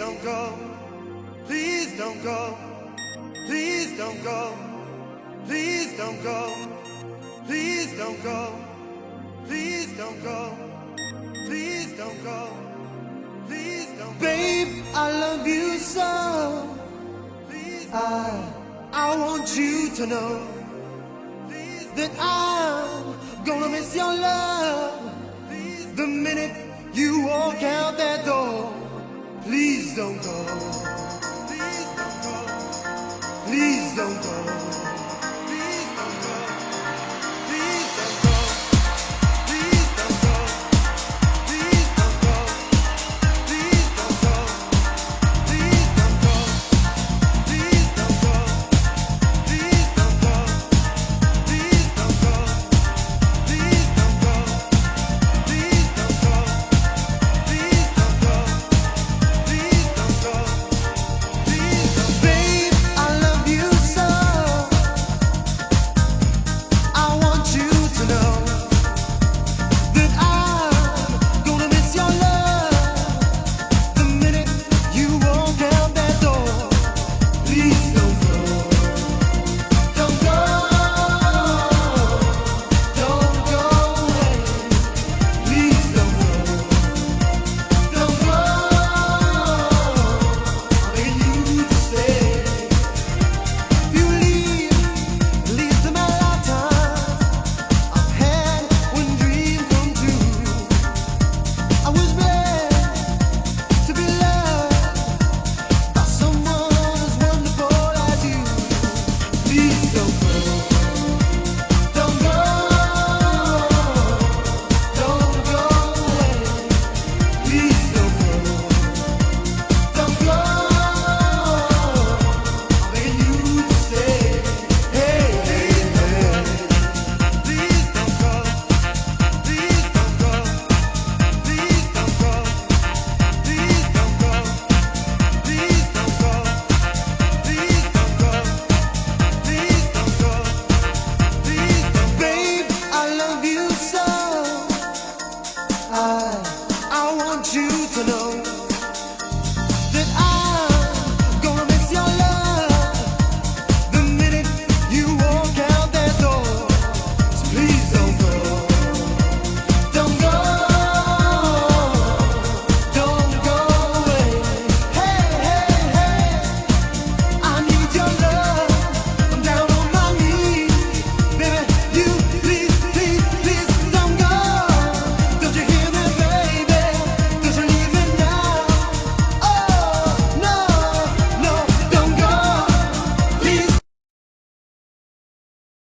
don't go. Please don't go. Please don't go. Please don't go. Please don't go. Please don't go. Please don't go. Please don't go. Babe, I love you so. I want you to know that I'm gonna miss your love the minute you walk out that door. Please don't go. Please don't go. Please don't go. Please don't go. Please don't go. Please don't go. Please don't go. Please don't go. Please don't go. Please don't go. Please don't go. Please don't go. Please don't go. Please don't go. Please don't go. Please don't go. Please don't. Babe, I love you so. I want you to know that I'm gonna miss your love the minute you walk out that door. Please don't go. Don't go. Don't go away. Please don't go. Don't go. I'm begging you to stay. If you leave to my lifetime. I've had one dream come true. I was blessed to be loved by someone as wonderful as you. Please don't go. Don't go. Don't go away. Please don't go. Don't go. I'm begging you to stay. Hey, hey, hey. Please don't go. Please don't go. Please don't go. Please don't go. Please don't go. Please don't go. Please don't go. Please don't. Babe, I love you so. I want you to know